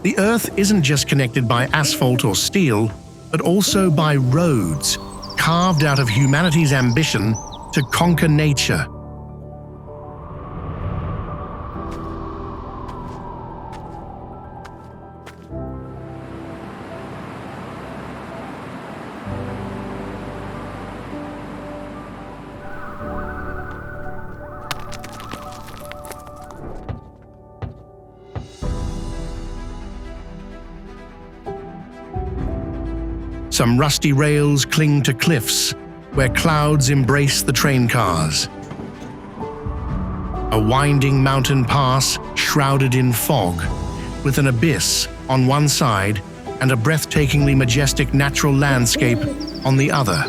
The Earth isn't just connected by asphalt or steel, but also by roads, carved out of humanity's ambition to conquer nature. Some rusty rails cling to cliffs where clouds embrace the train cars. A winding mountain pass shrouded in fog, with an abyss on one side and a breathtakingly majestic natural landscape on the other.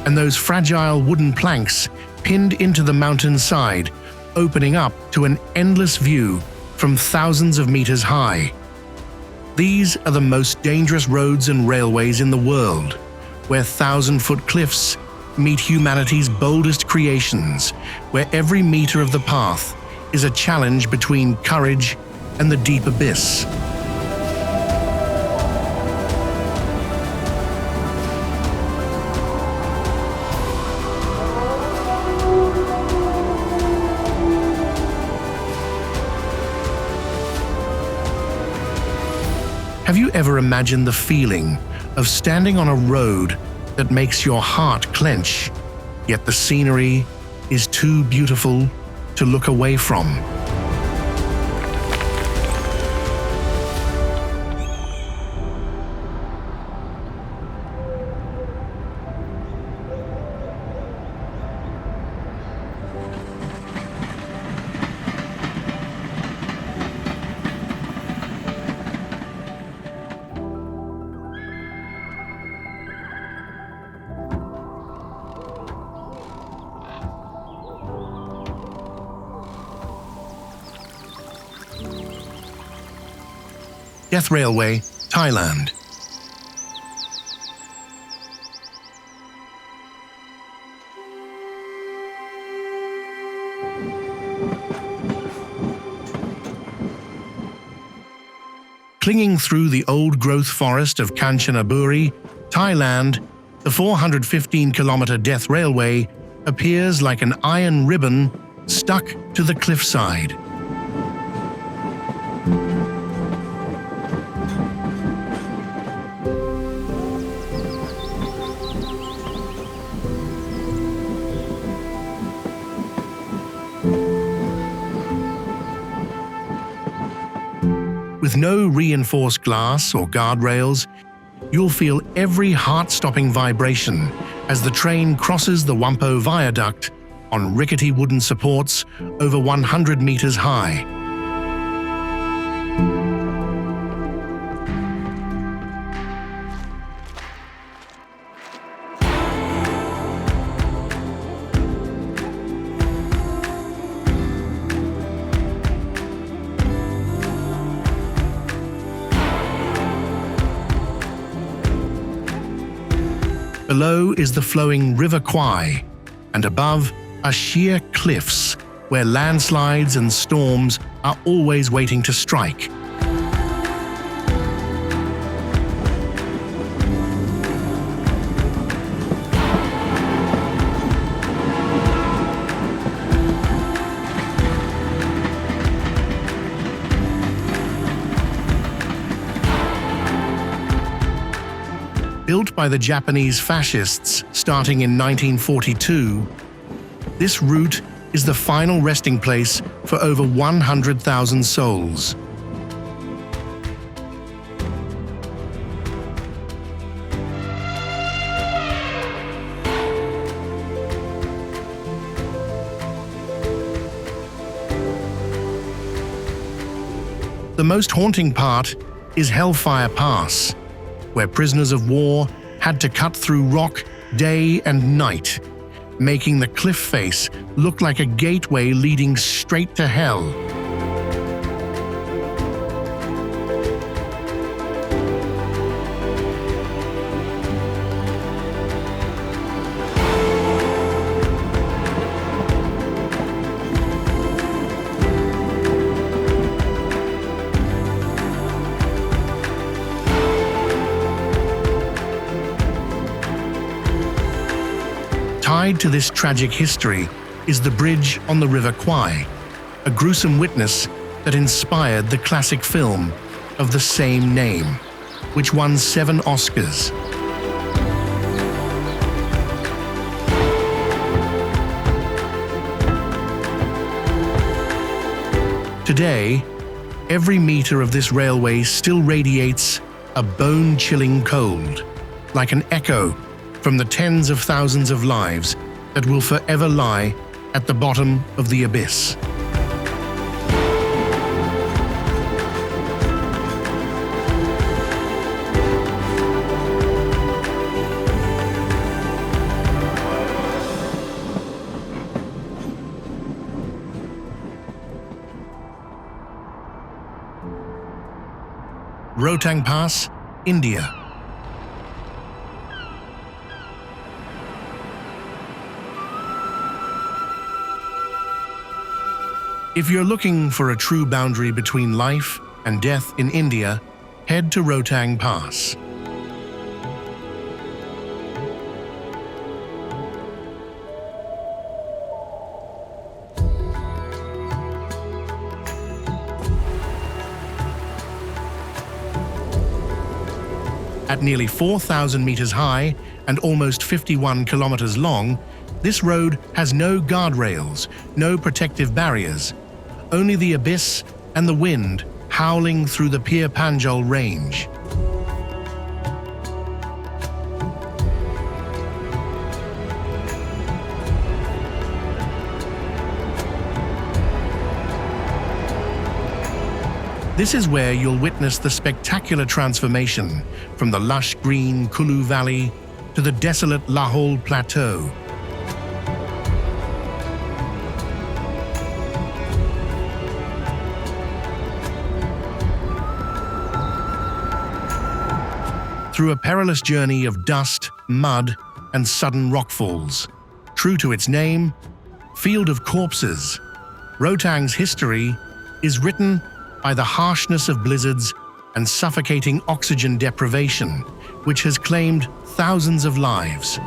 And those fragile wooden planks pinned into the mountain's side, opening up to an endless view from thousands of meters high. These are the most dangerous roads and railways in the world, where 1,000-foot cliffs meet humanity's boldest creations, where every meter of the path is a challenge between courage and the deep abyss. Have you ever imagined the feeling of standing on a road that makes your heart clench, yet the scenery is too beautiful to look away from? Death Railway, Thailand. Clinging through the old-growth forest of Kanchanaburi, Thailand, the 415-kilometer Death Railway appears like an iron ribbon stuck to the cliffside. With no reinforced glass or guardrails, you'll feel every heart-stopping vibration as the train crosses the Whampoa Viaduct on rickety wooden supports over 100 meters high. Below is the flowing River Kwai, and above are sheer cliffs where landslides and storms are always waiting to strike. Built by the Japanese fascists starting in 1942, this route is the final resting place for over 100,000 souls. The most haunting part is Hellfire Pass, where prisoners of war had to cut through rock day and night, making the cliff face look like a gateway leading straight to hell. Tied to this tragic history is the bridge on the River Kwai, a gruesome witness that inspired the classic film of the same name, which won 7 Oscars. Today, every meter of this railway still radiates a bone-chilling cold, like an echo from the tens of thousands of lives that will forever lie at the bottom of the abyss. Rohtang Pass, India. If you're looking for a true boundary between life and death in India, head to Rohtang Pass. At nearly 4,000 meters high and almost 51 kilometers long, this road has no guardrails, no protective barriers, only the abyss and the wind howling through the Pir Panjal range. This is where you'll witness the spectacular transformation from the lush green Kulu Valley to the desolate Lahore Plateau. Through a perilous journey of dust, mud, and sudden rockfalls. True to its name, Field of Corpses, Rohtang's history is written by the harshness of blizzards and suffocating oxygen deprivation, which has claimed thousands of lives.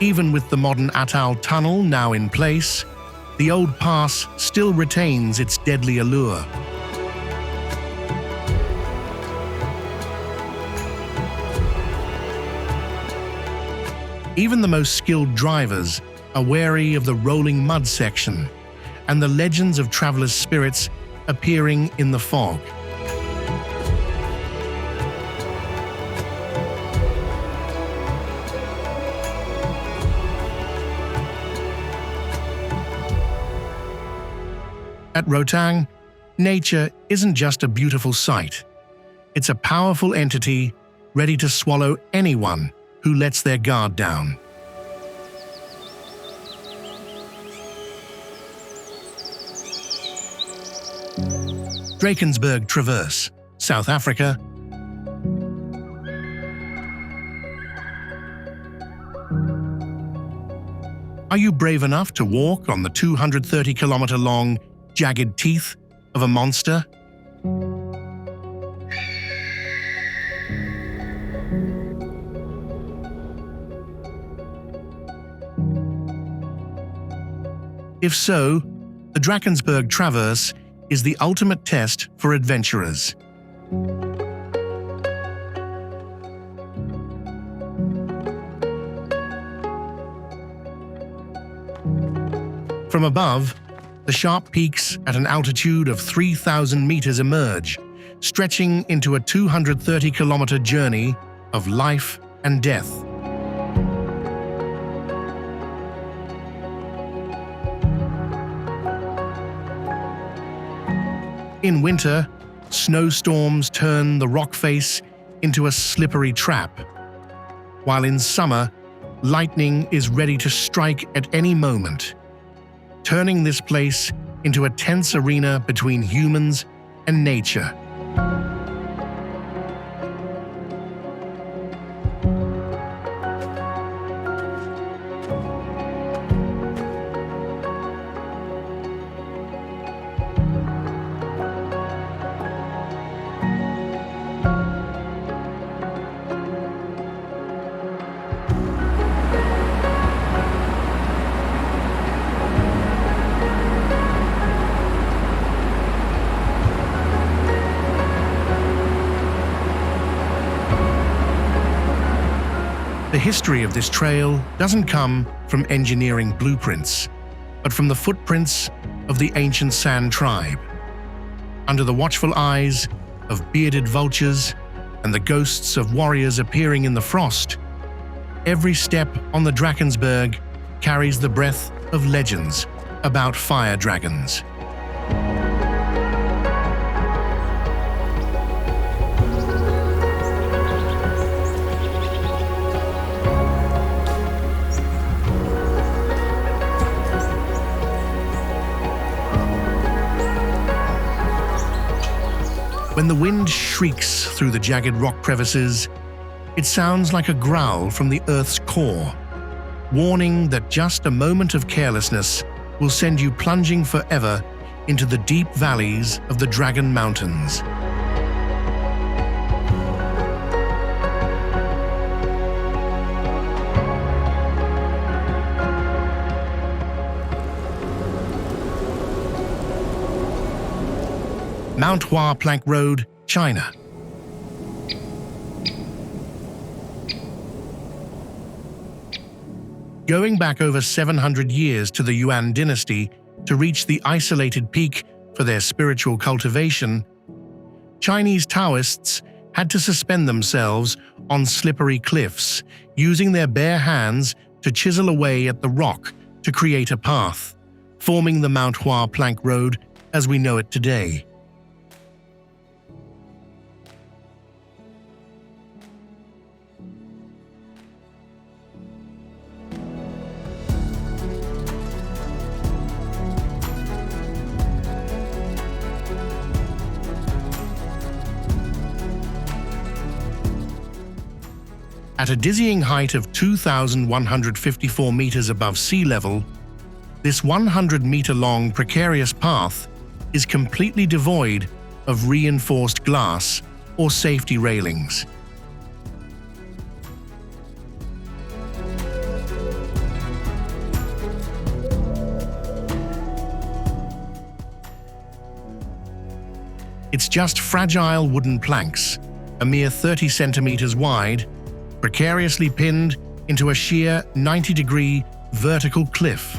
Even with the modern Atal tunnel now in place, the old pass still retains its deadly allure. Even the most skilled drivers are wary of the rolling mud section and the legends of travelers' spirits appearing in the fog. At Rohtang, nature isn't just a beautiful sight. It's a powerful entity ready to swallow anyone who lets their guard down. Drakensberg Traverse, South Africa. Are you brave enough to walk on the 230-kilometer-long jagged teeth of a monster? If so, the Drakensberg Traverse is the ultimate test for adventurers. From above, the sharp peaks at an altitude of 3,000 meters emerge, stretching into a 230-kilometer journey of life and death. In winter, snowstorms turn the rock face into a slippery trap, while in summer, lightning is ready to strike at any moment, turning this place into a tense arena between humans and nature. The history of this trail doesn't come from engineering blueprints, but from the footprints of the ancient San tribe. Under the watchful eyes of bearded vultures and the ghosts of warriors appearing in the frost, every step on the Drakensberg carries the breath of legends about fire dragons. When the wind shrieks through the jagged rock crevices, it sounds like a growl from the Earth's core, warning that just a moment of carelessness will send you plunging forever into the deep valleys of the Dragon Mountains. Mount Hua Plank Road, China. Going back over 700 years to the Yuan dynasty to reach the isolated peak for their spiritual cultivation, Chinese Taoists had to suspend themselves on slippery cliffs, using their bare hands to chisel away at the rock to create a path, forming the Mount Hua Plank Road as we know it today. At a dizzying height of 2,154 meters above sea level, this 100-meter-long precarious path is completely devoid of reinforced glass or safety railings. It's just fragile wooden planks, a mere 30 centimeters wide, precariously pinned into a sheer 90-degree vertical cliff.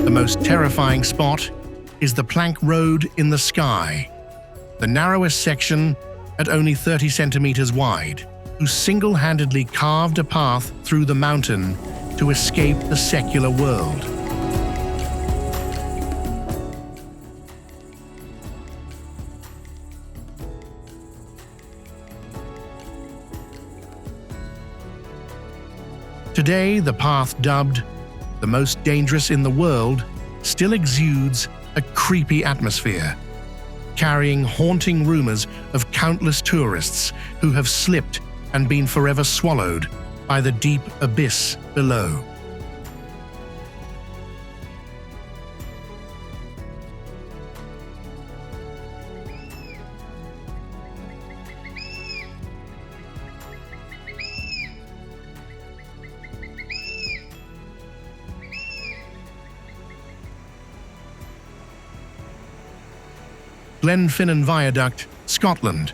The most terrifying spot is the plank road in the sky, the narrowest section at only 30 centimeters wide, who single-handedly carved a path through the mountain to escape the secular world. Today, the path dubbed the most dangerous in the world still exudes a creepy atmosphere, carrying haunting rumors of countless tourists who have slipped and been forever swallowed by the deep abyss below. Glenfinnan Viaduct, Scotland.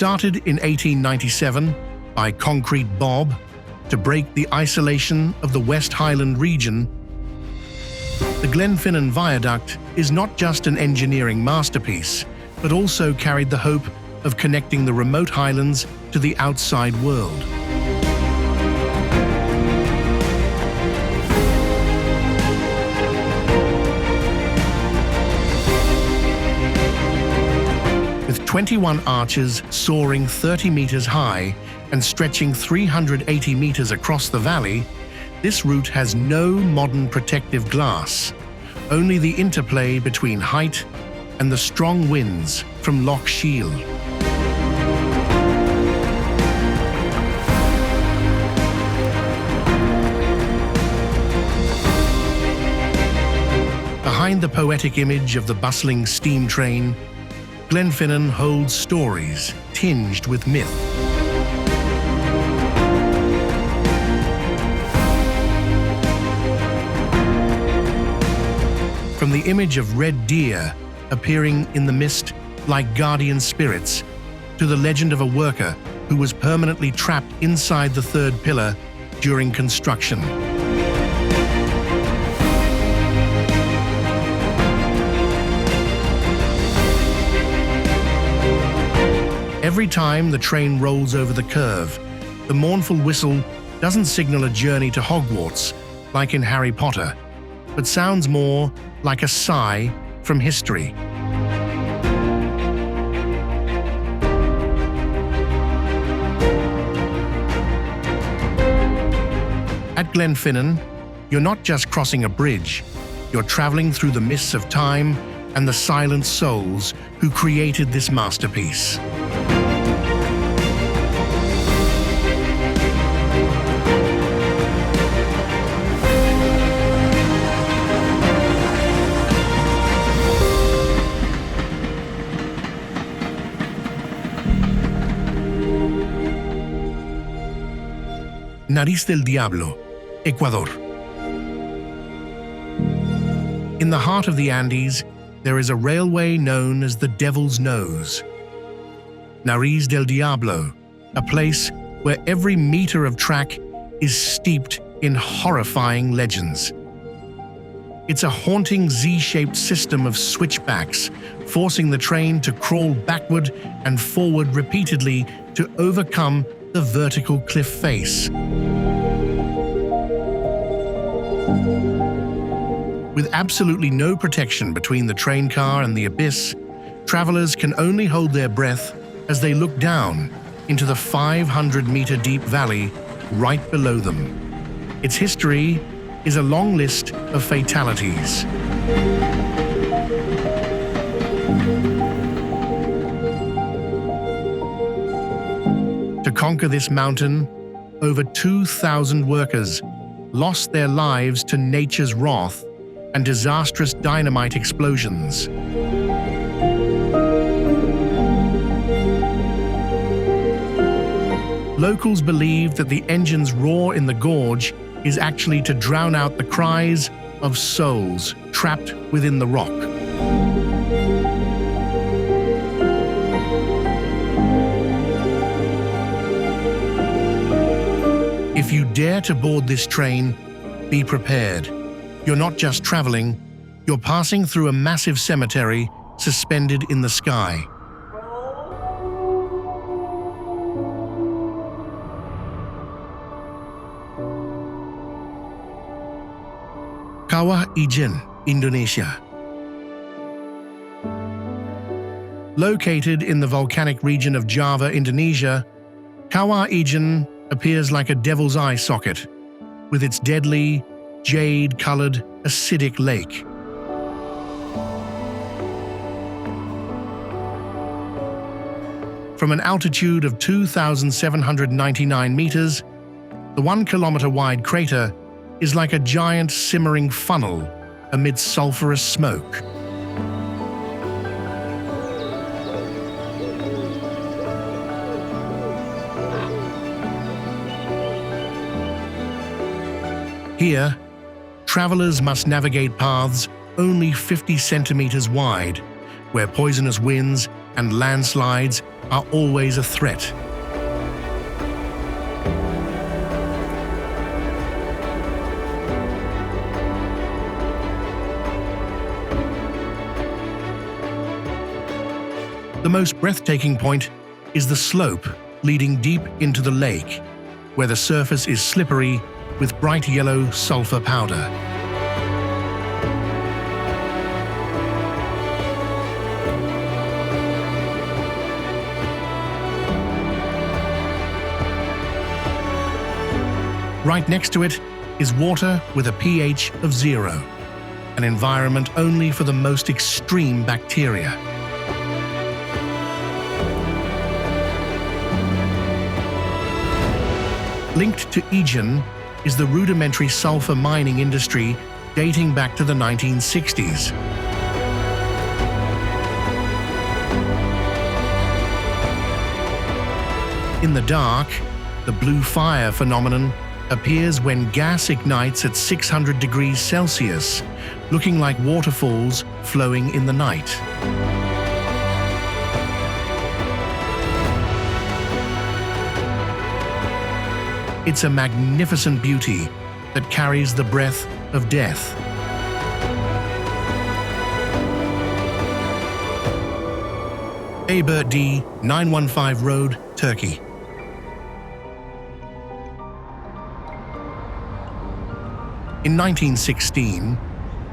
Started in 1897 by Concrete Bob to break the isolation of the West Highland region, the Glenfinnan Viaduct is not just an engineering masterpiece, but also carried the hope of connecting the remote highlands to the outside world. With 21 arches soaring 30 meters high and stretching 380 meters across the valley, this route has no modern protective glass, only the interplay between height and the strong winds from Loch Shiel. Behind the poetic image of the bustling steam train, Glenfinnan holds stories tinged with myth. From the image of red deer appearing in the mist like guardian spirits, to the legend of a worker who was permanently trapped inside the third pillar during construction. Every time the train rolls over the curve, the mournful whistle doesn't signal a journey to Hogwarts like in Harry Potter, but sounds more like a sigh from history. At Glenfinnan, you're not just crossing a bridge, you're traveling through the mists of time and the silent souls who created this masterpiece. Nariz del Diablo, Ecuador. In the heart of the Andes, there is a railway known as the Devil's Nose. Nariz del Diablo, a place where every meter of track is steeped in horrifying legends. It's a haunting Z-shaped system of switchbacks, forcing the train to crawl backward and forward repeatedly to overcome the vertical cliff face. With absolutely no protection between the train car and the abyss, travelers can only hold their breath as they look down into the 500-meter deep valley right below them. Its history is a long list of fatalities. To conquer this mountain, over 2,000 workers lost their lives to nature's wrath and disastrous dynamite explosions. Locals believe that the engine's roar in the gorge is actually to drown out the cries of souls trapped within the rock. If you dare to board this train, be prepared. You're not just traveling, you're passing through a massive cemetery suspended in the sky. Kawah Ijen, Indonesia. Located in the volcanic region of Java, Indonesia, Kawah Ijen appears like a devil's eye socket, with its deadly, jade-colored, acidic lake. From an altitude of 2,799 meters, the 1-kilometer-wide crater is like a giant simmering funnel amidst sulfurous smoke. Here, travelers must navigate paths only 50 centimeters wide, where poisonous winds and landslides are always a threat. The most breathtaking point is the slope leading deep into the lake, where the surface is slippery with bright yellow sulfur powder. Right next to it is water with a pH of 0, an environment only for the most extreme bacteria. Linked to Ijen is the rudimentary sulfur mining industry dating back to the 1960s. In the dark, the blue fire phenomenon appears when gas ignites at 600 degrees Celsius, looking like waterfalls flowing in the night. It's a magnificent beauty that carries the breath of death. Bayburt D 915 Road, Turkey. In 1916,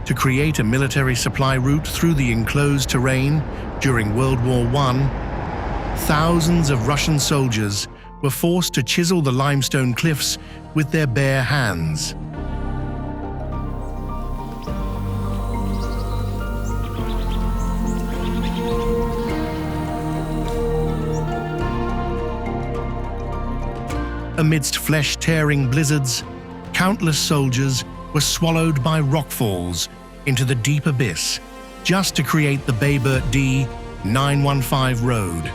to create a military supply route through the enclosed terrain during World War I, thousands of Russian soldiers were forced to chisel the limestone cliffs with their bare hands. Amidst flesh-tearing blizzards, countless soldiers were swallowed by rockfalls into the deep abyss just to create the Bayburt D 915 road.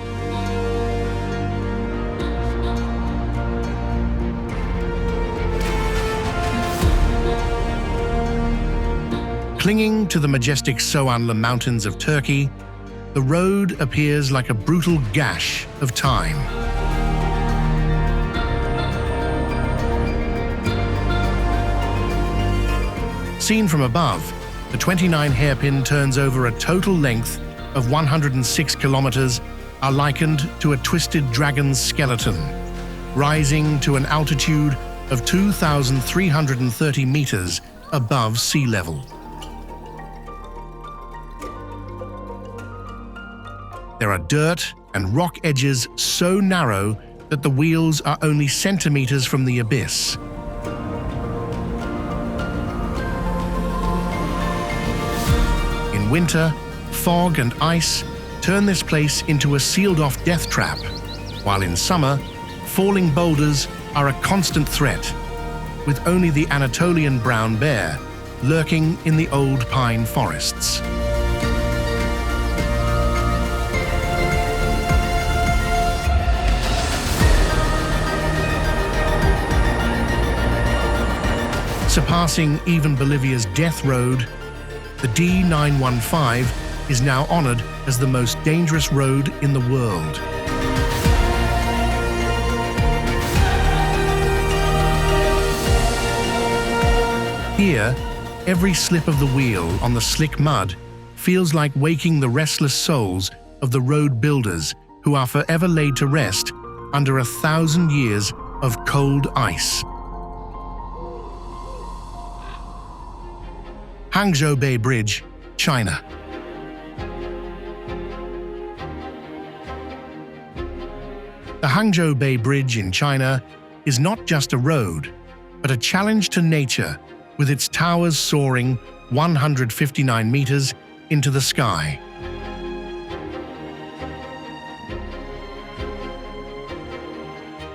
Clinging to the majestic Soğanlı Mountains of Turkey, the road appears like a brutal gash of time. Seen from above, the 29 hairpin turns over a total length of 106 kilometers are likened to a twisted dragon's skeleton, rising to an altitude of 2,330 meters above sea level. There are dirt and rock edges so narrow that the wheels are only centimeters from the abyss. In winter, fog and ice turn this place into a sealed-off death trap, while in summer, falling boulders are a constant threat, with only the Anatolian brown bear lurking in the old pine forests. Surpassing even Bolivia's death road, the D915 is now honored as the most dangerous road in the world. Here, every slip of the wheel on the slick mud feels like waking the restless souls of the road builders who are forever laid to rest under 1,000 years of cold ice. Hangzhou Bay Bridge, China. The Hangzhou Bay Bridge in China is not just a road, but a challenge to nature, with its towers soaring 159 meters into the sky.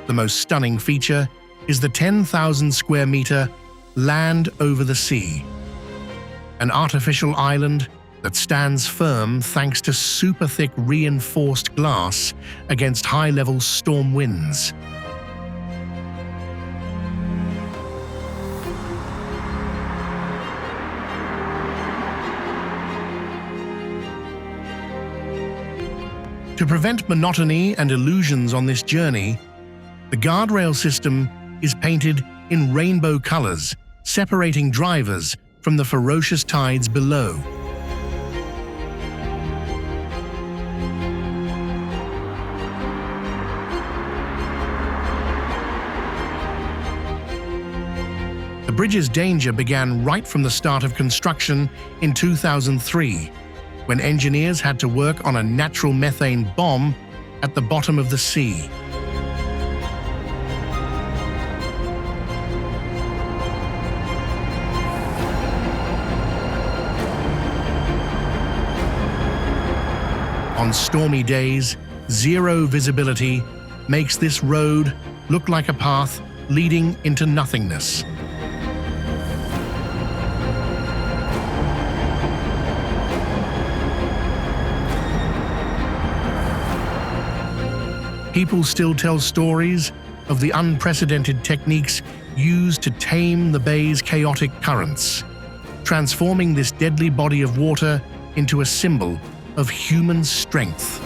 The most stunning feature is the 10,000 square meter land over the sea, an artificial island that stands firm thanks to super thick reinforced glass against high-level storm winds. To prevent monotony and illusions on this journey, the guardrail system is painted in rainbow colors, separating drivers from the ferocious tides below. The bridge's danger began right from the start of construction in 2003, when engineers had to work on a natural methane bomb at the bottom of the sea. On stormy days, zero visibility makes this road look like a path leading into nothingness. People still tell stories of the unprecedented techniques used to tame the bay's chaotic currents, transforming this deadly body of water into a symbol of human strength.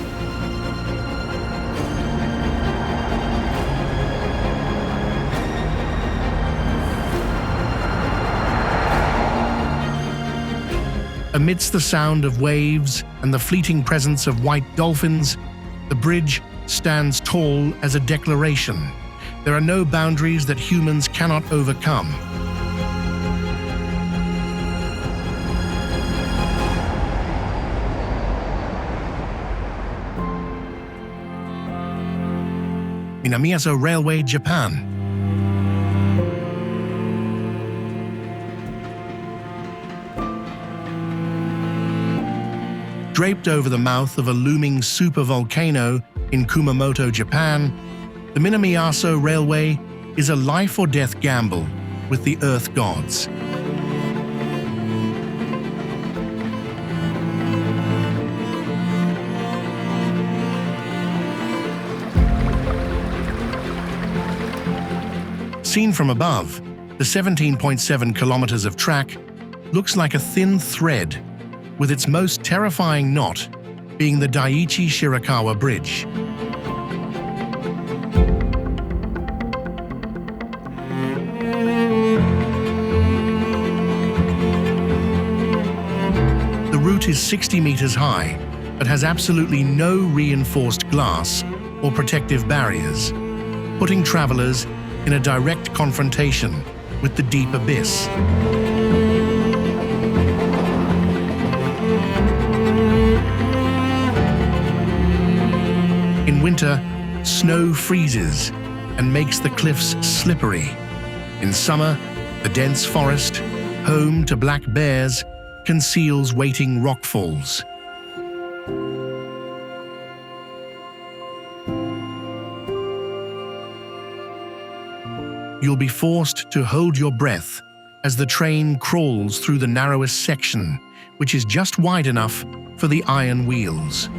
Amidst the sound of waves and the fleeting presence of white dolphins, the bridge stands tall as a declaration. There are no boundaries that humans cannot overcome. Minamiaso Railway, Japan. Draped over the mouth of a looming supervolcano in Kumamoto, Japan, the Minamiaso Railway is a life-or-death gamble with the Earth gods. Seen from above, the 17.7 kilometers of track looks like a thin thread, with its most terrifying knot being the Daiichi Shirakawa Bridge. The route is 60 meters high, but has absolutely no reinforced glass or protective barriers, putting travelers in a direct confrontation with the deep abyss. In winter, snow freezes and makes the cliffs slippery. In summer, the dense forest, home to black bears, conceals waiting rockfalls. You'll be forced to hold your breath as the train crawls through the narrowest section, which is just wide enough for the iron wheels.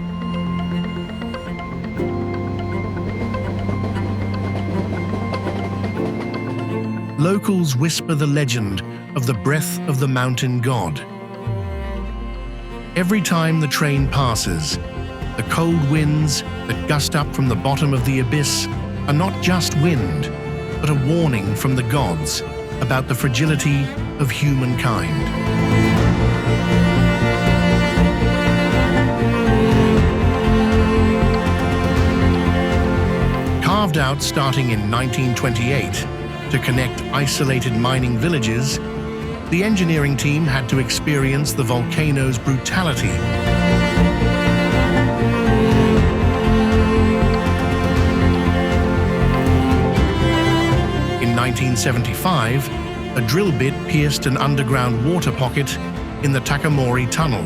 Locals whisper the legend of the breath of the mountain god. Every time the train passes, the cold winds that gust up from the bottom of the abyss are not just wind, but a warning from the gods about the fragility of humankind. Carved out starting in 1928 to connect isolated mining villages, the engineering team had to experience the volcano's brutality. In 1975, a drill bit pierced an underground water pocket in the Takamori Tunnel,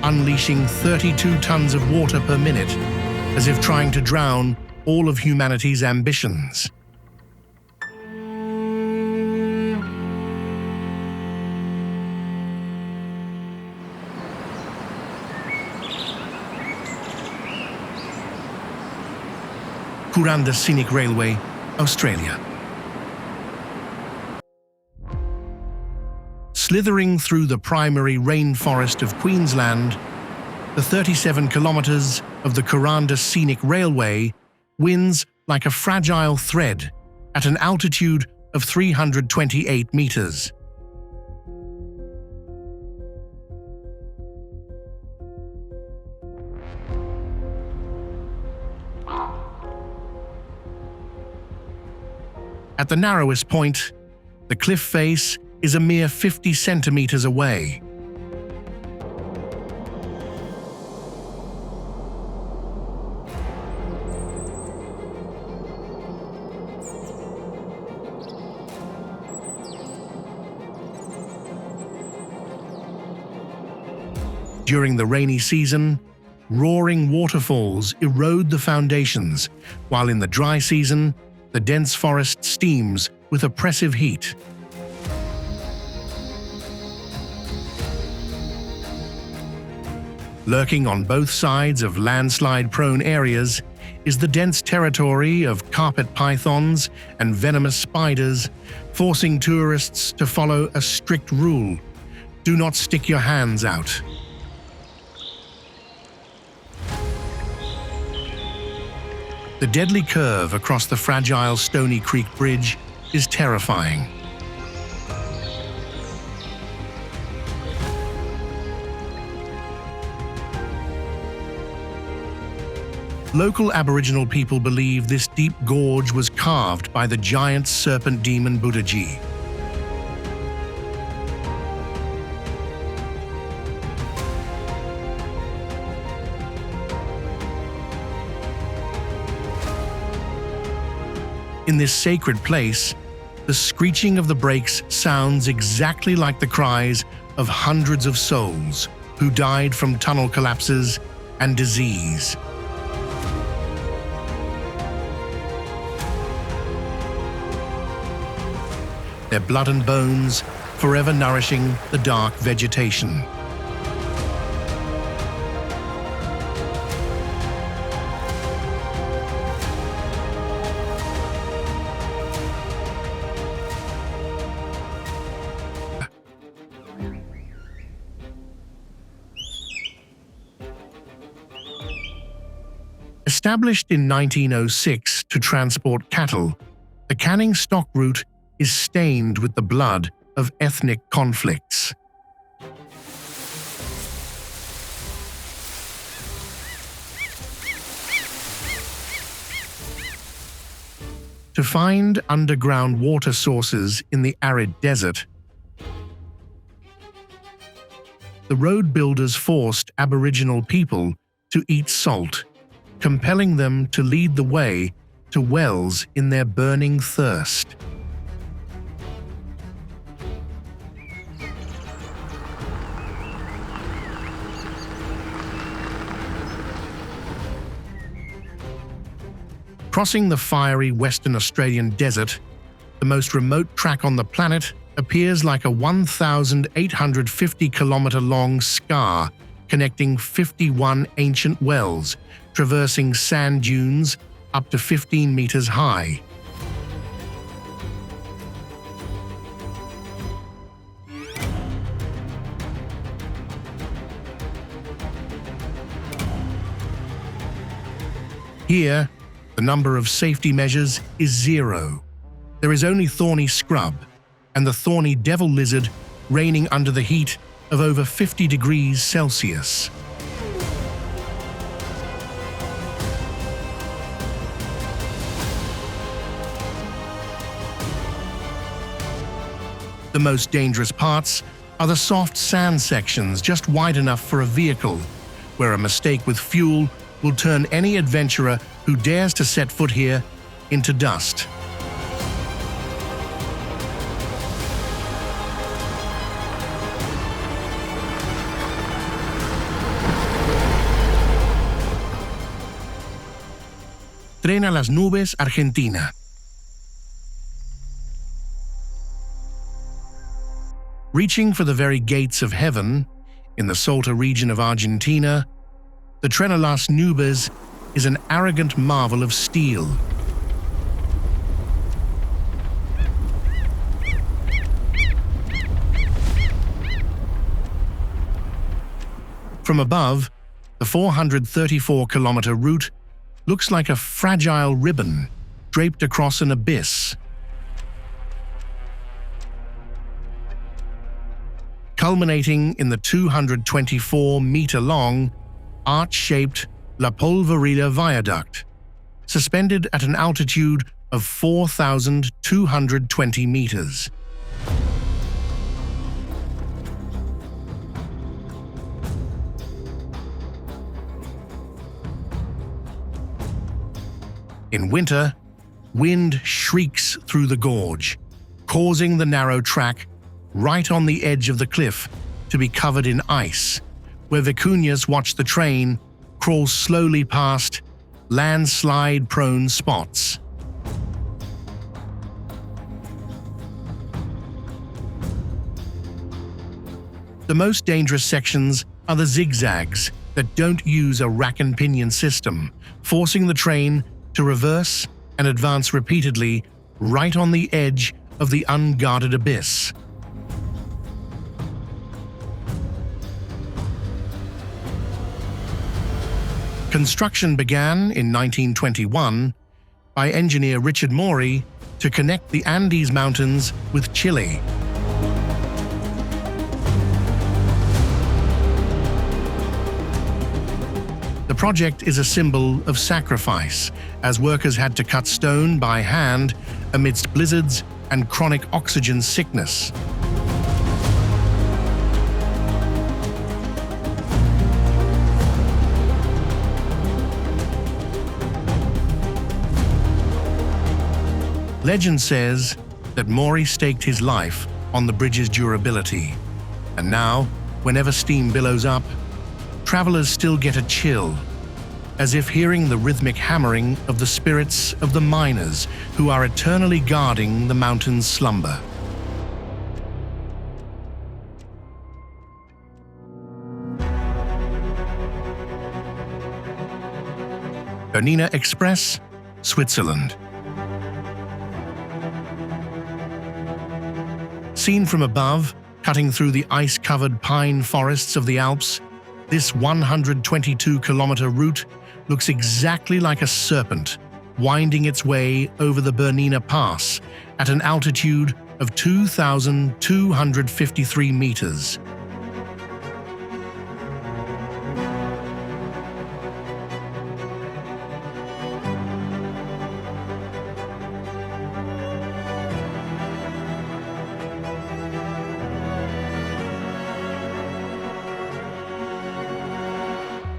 unleashing 32 tons of water per minute, as if trying to drown all of humanity's ambitions. Kuranda Scenic Railway, Australia. Slithering through the primary rainforest of Queensland, The 37 kilometers of the Kuranda Scenic Railway winds like a fragile thread at an altitude of 328 meters. At the narrowest point, the cliff face is a mere 50 centimeters away. During the rainy season, roaring waterfalls erode the foundations, while in the dry season, the dense forest steams with oppressive heat. Lurking on both sides of landslide-prone areas is the dense territory of carpet pythons and venomous spiders, forcing tourists to follow a strict rule: do not stick your hands out. The deadly curve across the fragile Stony Creek Bridge is terrifying. Local Aboriginal people believe this deep gorge was carved by the giant serpent demon Buddhaji. In this sacred place, the screeching of the brakes sounds exactly like the cries of hundreds of souls who died from tunnel collapses and disease. Their blood and bones forever nourishing the dark vegetation. Established in 1906 to transport cattle, the Canning stock route is stained with the blood of ethnic conflicts. To find underground water sources in the arid desert, the road builders forced Aboriginal people to eat salt, compelling them to lead the way to wells in their burning thirst. Crossing the fiery Western Australian desert, the most remote track on the planet appears like a 1,850-kilometer-long scar connecting 51 ancient wells, traversing sand dunes up to 15 meters high. Here, the number of safety measures is 0. There is only thorny scrub and the thorny devil lizard reigning under the heat of over 50 degrees Celsius. The most dangerous parts are the soft sand sections just wide enough for a vehicle, where a mistake with fuel will turn any adventurer who dares to set foot here into dust. Tren a las Nubes, Argentina. Reaching for the very gates of heaven, in the Salta region of Argentina, the Tren a las Nubes is an arrogant marvel of steel. From above, The 434-kilometer route looks like a fragile ribbon draped across an abyss. Culminating in the 224-meter-long, arch-shaped La Poveglia Viaduct, suspended at an altitude of 4,220 meters. In winter, wind shrieks through the gorge, causing the narrow track right on the edge of the cliff to be covered in ice, where vicuñas watch the train crawl slowly past landslide-prone spots. The most dangerous sections are the zigzags that don't use a rack and pinion system, forcing the train to reverse and advance repeatedly right on the edge of the unguarded abyss. Construction began in 1921 by engineer Richard Morey to connect the Andes Mountains with Chile. The project is a symbol of sacrifice, as workers had to cut stone by hand amidst blizzards and chronic oxygen sickness. Legend says that Morey staked his life on the bridge's durability, and now, whenever steam billows up, travelers still get a chill, as if hearing the rhythmic hammering of the spirits of the miners who are eternally guarding the mountain's slumber. Bernina Express, Switzerland. Seen from above, cutting through the ice-covered pine forests of the Alps, this 122-kilometer route looks exactly like a serpent winding its way over the Bernina Pass at an altitude of 2,253 meters.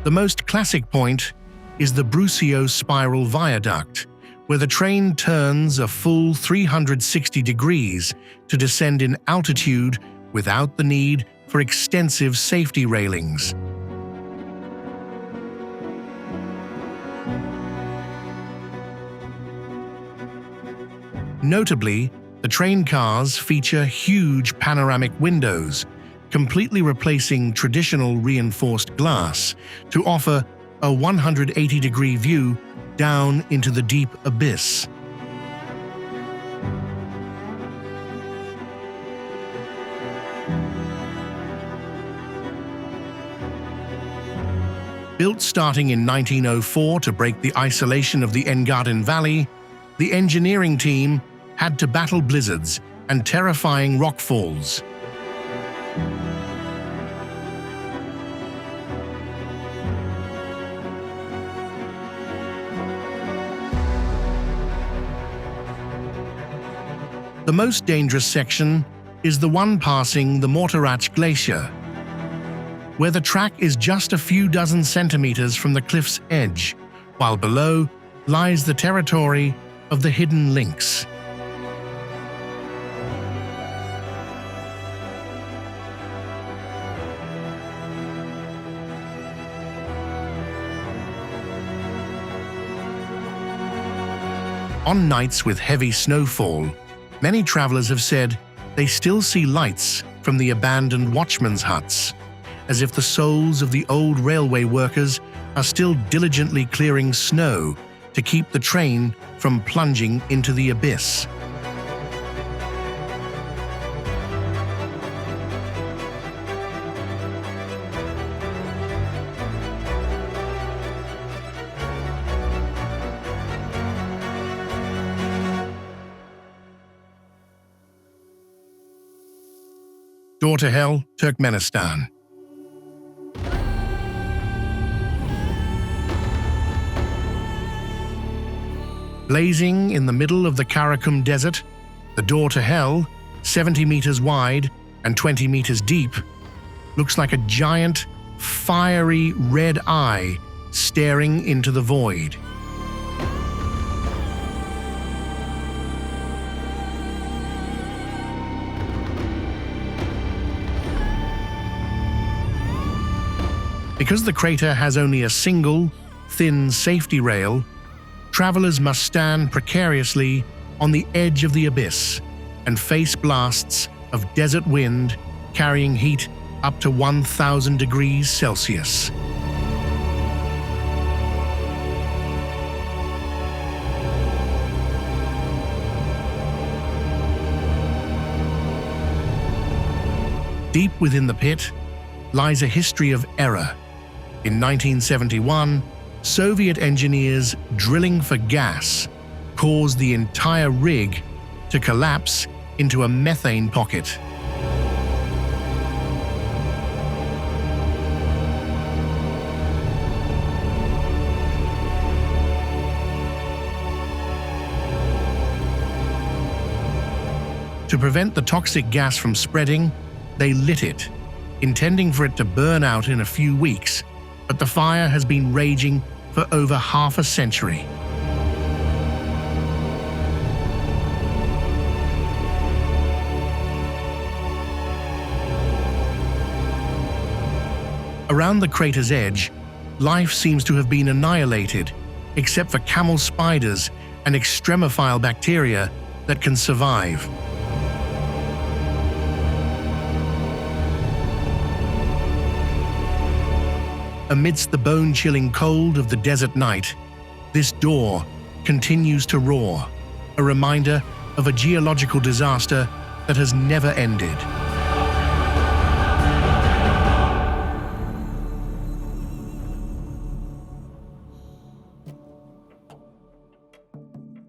The most classic point is the Brusio Spiral Viaduct, where the train turns a full 360 degrees to descend in altitude without the need for extensive safety railings. Notably, the train cars feature huge panoramic windows, completely replacing traditional reinforced glass to offer a 180-degree view down into the deep abyss. Built starting in 1904 to break the isolation of the Engadin Valley, the engineering team had to battle blizzards and terrifying rockfalls. The most dangerous section is the one passing the Morteratsch Glacier, where the track is just a few dozen centimeters from the cliff's edge, while below lies the territory of the hidden lynx. On nights with heavy snowfall, many travelers have said they still see lights from the abandoned watchmen's huts, as if the souls of the old railway workers are still diligently clearing snow to keep the train from plunging into the abyss. Door to Hell, Turkmenistan. Blazing in the middle of the Karakum Desert, the Door to Hell, 70 meters wide and 20 meters deep, looks like a giant, fiery red eye staring into the void. Because the crater has only a single, thin safety rail, travelers must stand precariously on the edge of the abyss and face blasts of desert wind carrying heat up to 1,000 degrees Celsius. Deep within the pit lies a history of error. In 1971, Soviet engineers drilling for gas caused the entire rig to collapse into a methane pocket. To prevent the toxic gas from spreading, they lit it, intending for it to burn out in a few weeks, but the fire has been raging for over half a century. Around the crater's edge, life seems to have been annihilated, except for camel spiders and extremophile bacteria that can survive. Amidst the bone-chilling cold of the desert night, this door continues to roar, a reminder of a geological disaster that has never ended.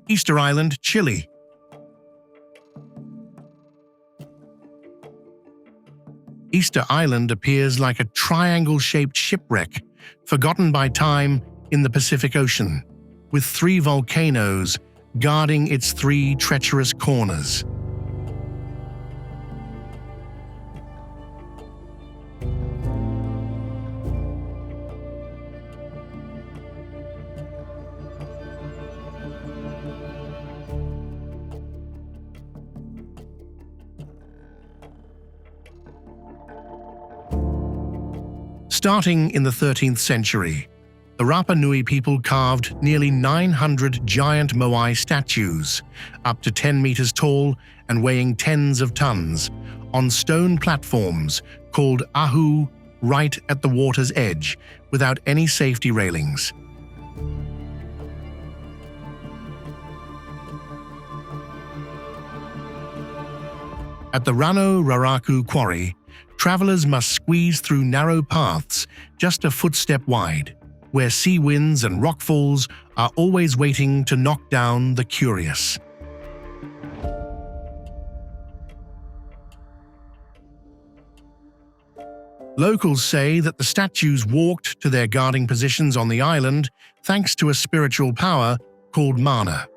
Easter Island, Chile. Easter Island appears like a triangle-shaped shipwreck, forgotten by time in the Pacific Ocean, with 3 volcanoes guarding its 3 treacherous corners. Starting in the 13th century, the Rapa Nui people carved nearly 900 giant moai statues, up to 10 meters tall and weighing tens of tons, on stone platforms called ahu right at the water's edge, without any safety railings. At the Rano Raraku quarry, travelers must squeeze through narrow paths just a footstep wide, where sea winds and rockfalls are always waiting to knock down the curious. Locals say that the statues walked to their guarding positions on the island thanks to a spiritual power called mana.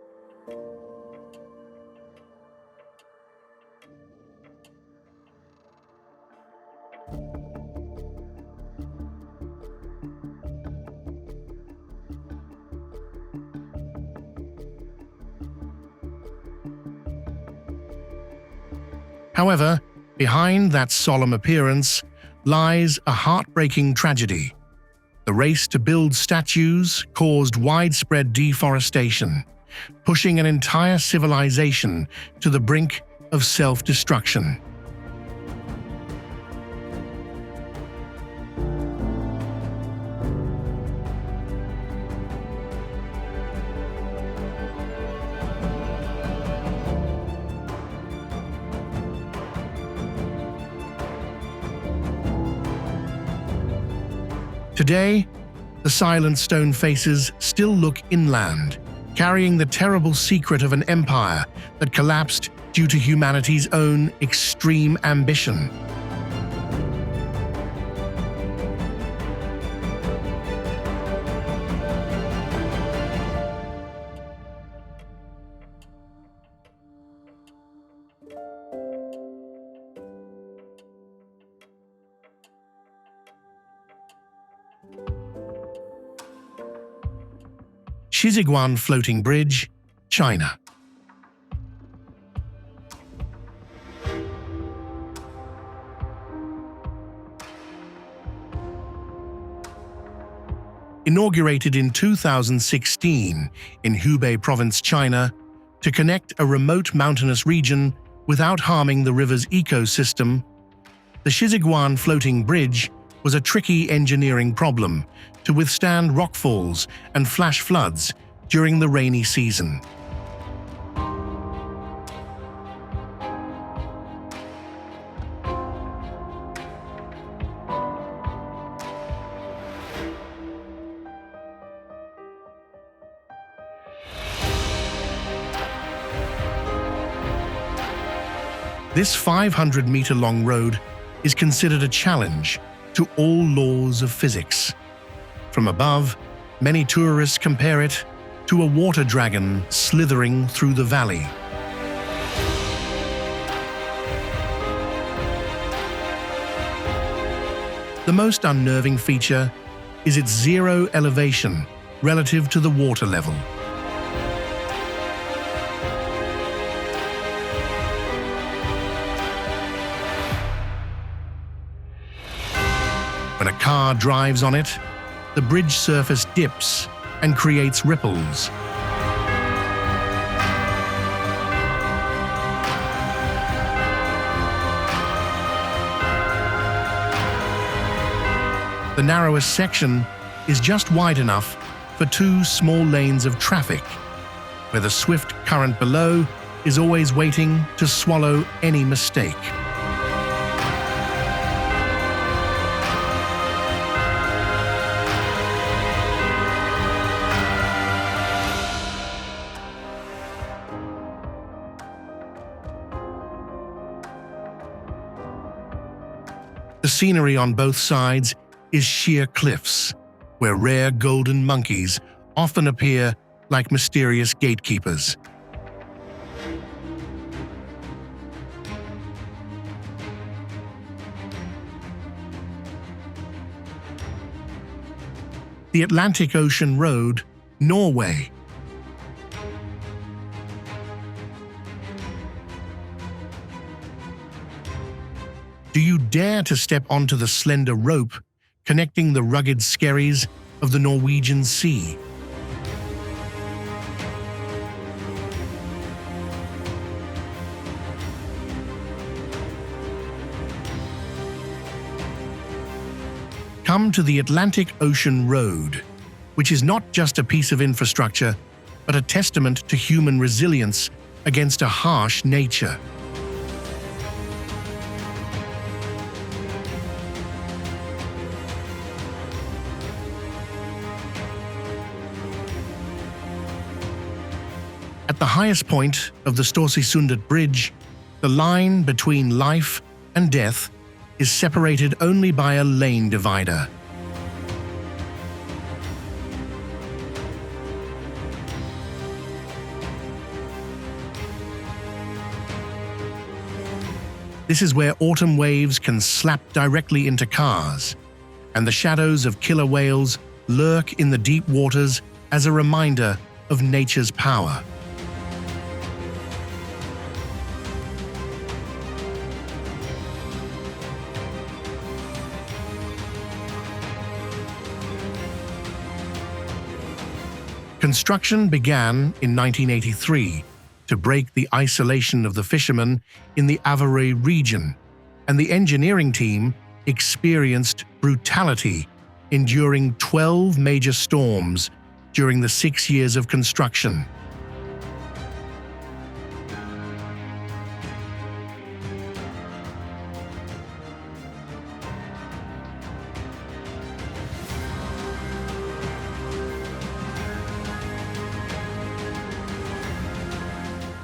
However, behind that solemn appearance lies a heartbreaking tragedy. The race to build statues caused widespread deforestation, pushing an entire civilization to the brink of self-destruction. Today, the silent stone faces still look inland, carrying the terrible secret of an empire that collapsed due to humanity's own extreme ambition. Shiziguan Floating Bridge, China. Inaugurated in 2016 in Hubei Province, China, to connect a remote mountainous region without harming the river's ecosystem, the Shiziguan Floating Bridge was a tricky engineering problem to withstand rockfalls and flash floods during the rainy season. This 500-meter-long road is considered a challenge to all laws of physics. From above, many tourists compare it to a water dragon slithering through the valley. The most unnerving feature is its zero elevation relative to the water level. When a car drives on it, the bridge surface dips and creates ripples. The narrowest section is just wide enough for 2 small lanes of traffic, where the swift current below is always waiting to swallow any mistake. The scenery on both sides is sheer cliffs, where rare golden monkeys often appear like mysterious gatekeepers. The Atlantic Ocean Road, Norway. Do you dare to step onto the slender rope connecting the rugged skerries of the Norwegian Sea? Come to the Atlantic Ocean Road, which is not just a piece of infrastructure, but a testament to human resilience against a harsh nature. At the highest point of the Storsisundet Bridge, the line between life and death is separated only by a lane divider. This is where autumn waves can slap directly into cars, and the shadows of killer whales lurk in the deep waters as a reminder of nature's power. Construction began in 1983 to break the isolation of the fishermen in the Avaré region, and the engineering team experienced brutality, enduring 12 major storms during the 6 years of construction.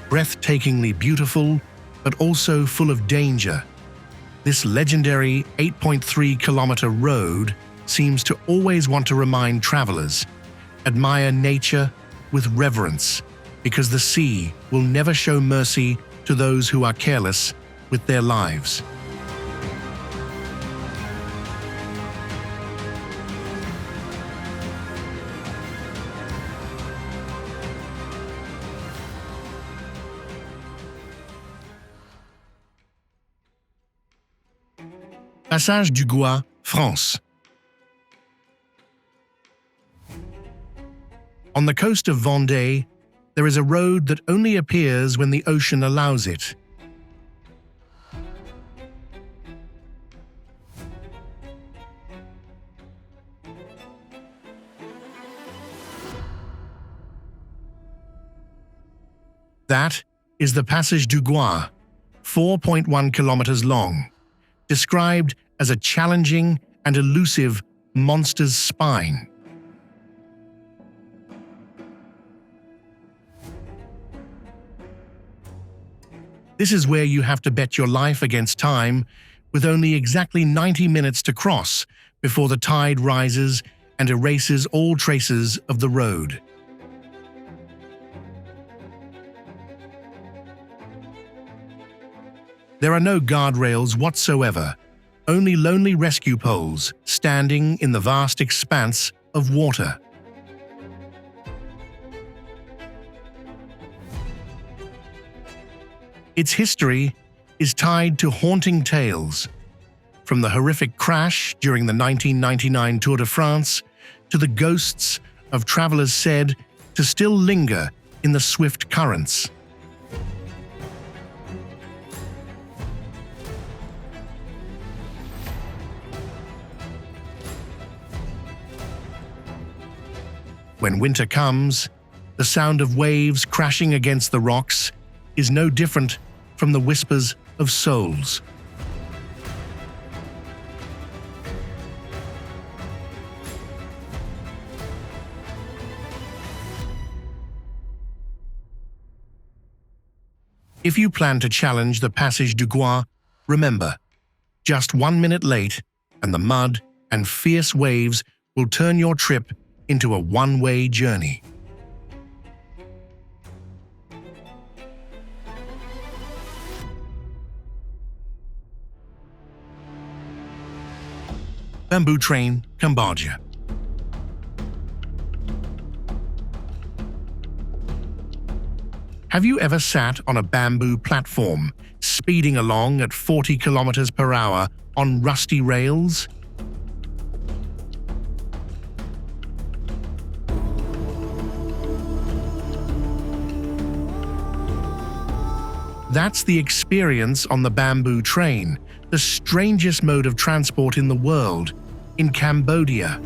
Breathtakingly beautiful, but also full of danger, this legendary 8.3-kilometer road seems to always want to remind travelers: admire nature with reverence, because the sea will never show mercy to those who are careless with their lives. Passage du Gois, France. On the coast of Vendée, there is a road that only appears when the ocean allows it. That is the Passage du Gois, 4.1 kilometers long, described as a challenging and elusive monster's spine. This is where you have to bet your life against time, with only exactly 90 minutes to cross before the tide rises and erases all traces of the road. There are no guardrails whatsoever, only lonely rescue poles standing in the vast expanse of water. Its history is tied to haunting tales, from the horrific crash during the 1999 Tour de France to the ghosts of travelers said to still linger in the swift currents. When winter comes, the sound of waves crashing against the rocks is no different from the whispers of souls. If you plan to challenge the Passage du Gois, remember, just 1 minute late and the mud and fierce waves will turn your trip into a one-way journey. Bamboo Train, Cambodia. Have you ever sat on a bamboo platform, speeding along at 40 kilometers per hour on rusty rails? That's the experience on the bamboo train, the strangest mode of transport in the world, in Cambodia.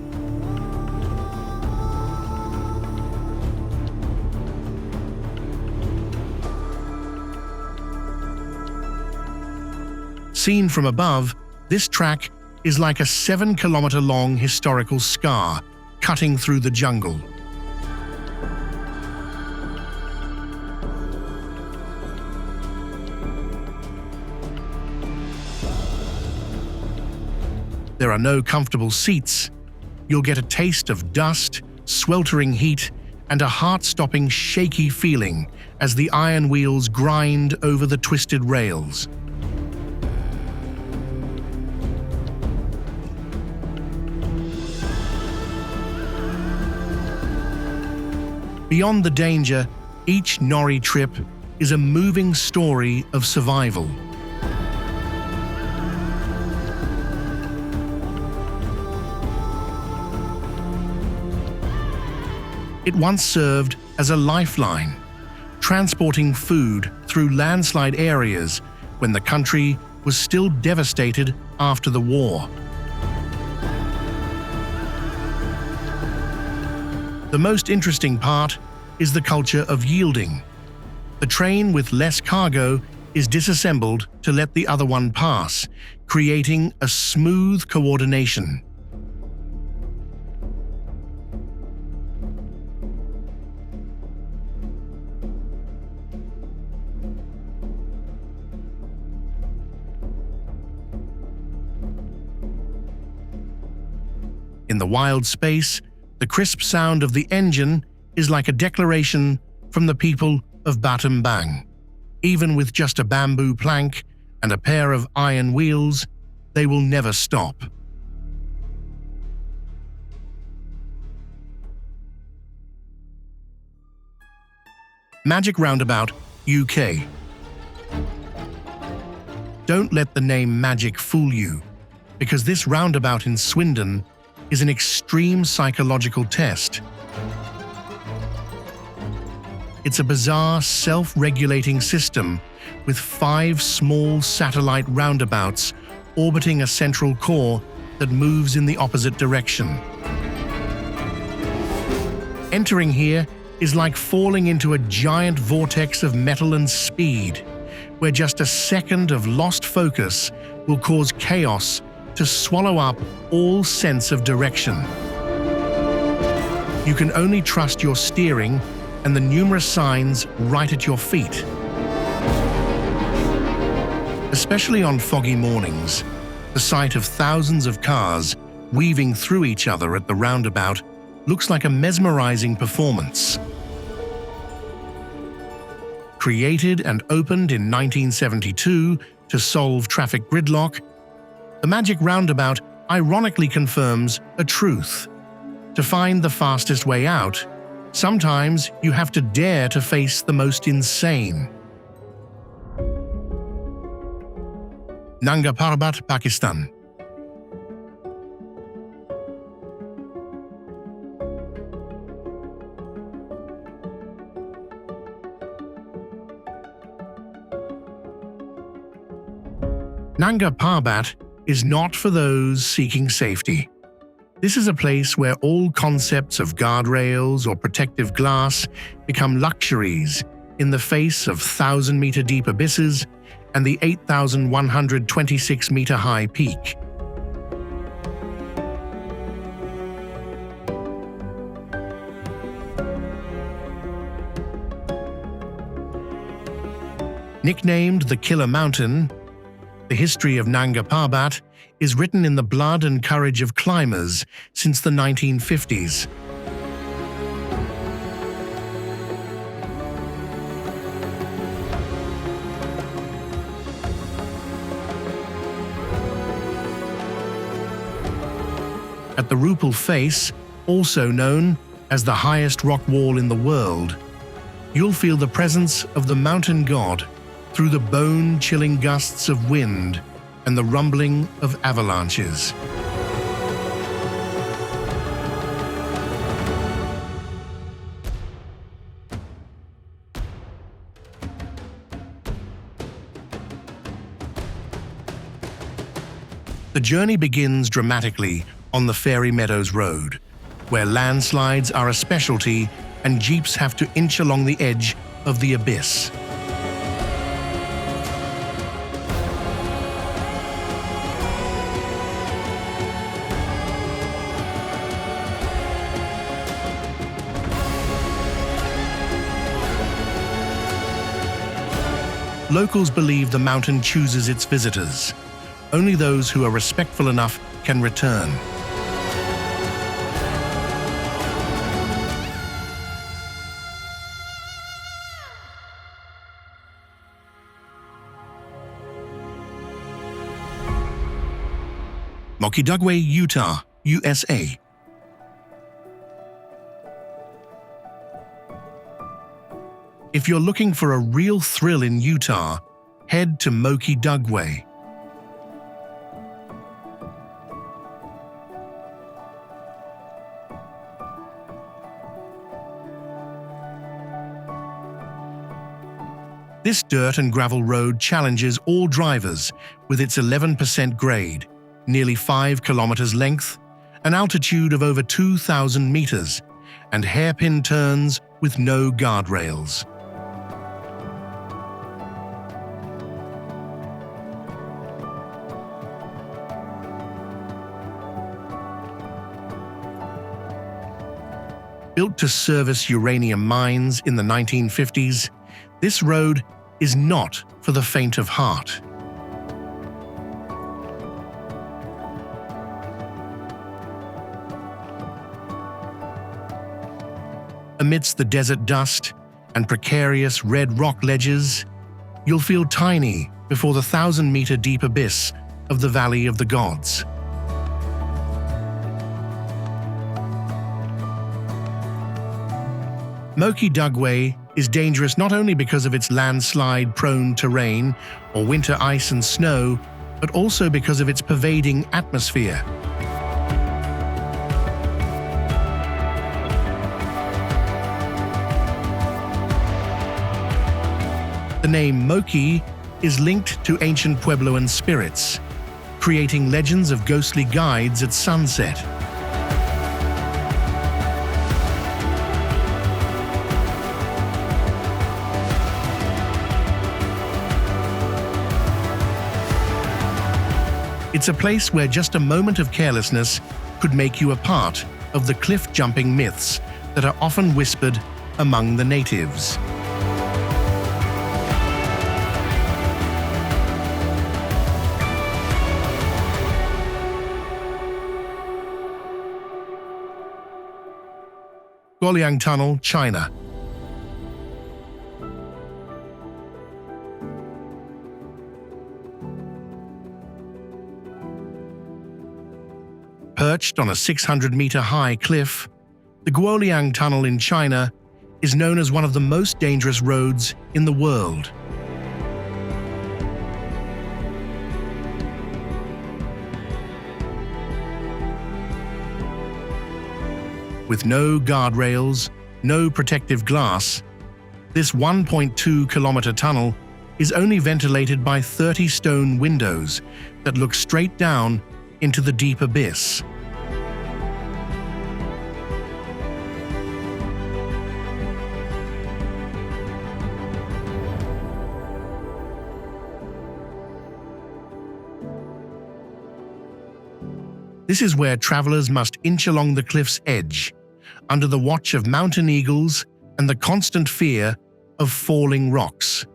Seen from above, this track is like a 7-kilometer-long historical scar cutting through the jungle. There are no comfortable seats. You'll get a taste of dust, sweltering heat, and a heart-stopping shaky feeling as the iron wheels grind over the twisted rails. Beyond the danger, each Nori trip is a moving story of survival. It once served as a lifeline, transporting food through landslide areas when the country was still devastated after the war. The most interesting part is the culture of yielding. The train with less cargo is disassembled to let the other one pass, creating a smooth coordination. In the wild space, the crisp sound of the engine is like a declaration from the people of Battambang. Even with just a bamboo plank and a pair of iron wheels, they will never stop. Magic Roundabout, UK. Don't let the name Magic fool you. because this roundabout in Swindon is an extreme psychological test. It's a bizarre, self-regulating system with 5 small satellite roundabouts orbiting a central core that moves in the opposite direction. Entering here is like falling into a giant vortex of metal and speed, where just a second of lost focus will cause chaos to swallow up all sense of direction. You can only trust your steering and the numerous signs right at your feet. Especially on foggy mornings, the sight of thousands of cars weaving through each other at the roundabout looks like a mesmerizing performance. Created and opened in 1972 to solve traffic gridlock, the magic roundabout ironically confirms a truth. To find the fastest way out, sometimes you have to dare to face the most insane. Nanga Parbat, Pakistan. Nanga Parbat is not for those seeking safety. This is a place where all concepts of guardrails or protective glass become luxuries in the face of 1,000-meter deep abysses and the 8,126-meter high peak. Nicknamed the Killer Mountain, the history of Nanga Parbat is written in the blood and courage of climbers since the 1950s. At the Rupal face, also known as the highest rock wall in the world, you'll feel the presence of the mountain god through the bone-chilling gusts of wind and the rumbling of avalanches. The journey begins dramatically on the Fairy Meadows Road, where landslides are a specialty and jeeps have to inch along the edge of the abyss. Locals believe the mountain chooses its visitors. Only those who are respectful enough can return. Mokidugway, Utah, USA. If you're looking for a real thrill in Utah, head to Mokidugway. This dirt and gravel road challenges all drivers with its 11% grade, nearly 5 kilometers length, an altitude of over 2,000 meters, and hairpin turns with no guardrails. Built to service uranium mines in the 1950s, this road is not for the faint of heart. Amidst the desert dust and precarious red rock ledges, you'll feel tiny before the 1,000-meter deep abyss of the Valley of the Gods. Mokidugway is dangerous not only because of its landslide-prone terrain or winter ice and snow, but also because of its pervading atmosphere. The name Moki is linked to ancient Puebloan spirits, creating legends of ghostly guides at sunset. It's a place where just a moment of carelessness could make you a part of the cliff-jumping myths that are often whispered among the natives. Guoliang Tunnel, China. Perched on a 600-meter-high cliff, the Guoliang Tunnel in China is known as one of the most dangerous roads in the world. With no guardrails, no protective glass, this 1.2-kilometer tunnel is only ventilated by 30 stone windows that look straight down into the deep abyss. This is where travelers must inch along the cliff's edge, under the watch of mountain eagles and the constant fear of falling rocks.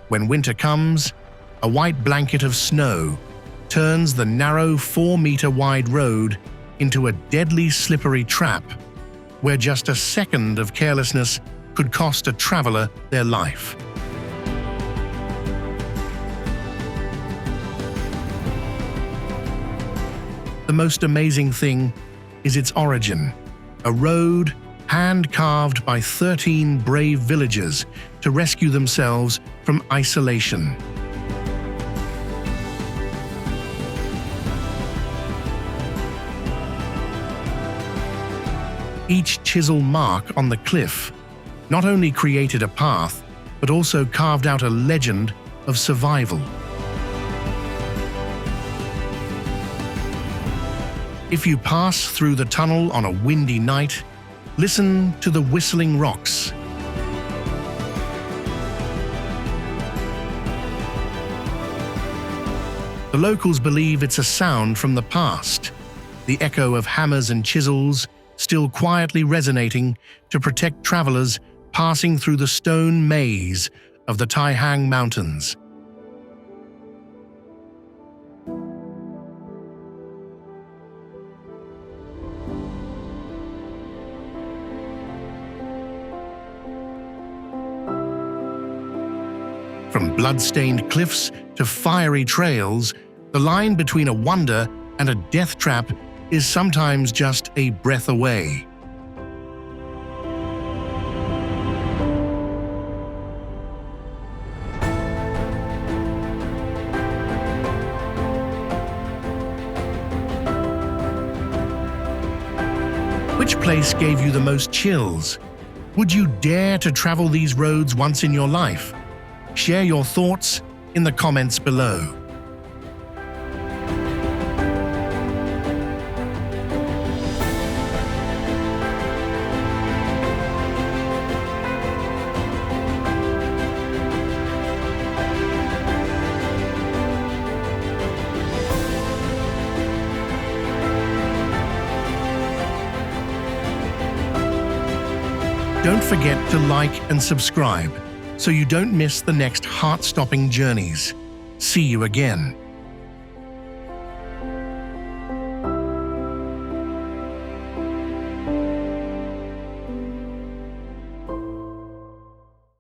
When winter comes, a white blanket of snow turns the narrow 4-meter-wide road into a deadly slippery trap, where just a second of carelessness could cost a traveler their life. The most amazing thing is its origin, a road hand-carved by 13 brave villagers to rescue themselves from isolation. Each chisel mark on the cliff not only created a path, but also carved out a legend of survival. If you pass through the tunnel on a windy night, listen to the whistling rocks. The locals believe it's a sound from the past, the echo of hammers and chisels still quietly resonating to protect travelers passing through the stone maze of the Taihang Mountains. From blood-stained cliffs to fiery trails, the line between a wonder and a death trap is sometimes just a breath away. Which place gave you the most chills? Would you dare to travel these roads once in your life? Share your thoughts in the comments below. Don't forget to like and subscribe so you don't miss the next heart-stopping journeys. See you again.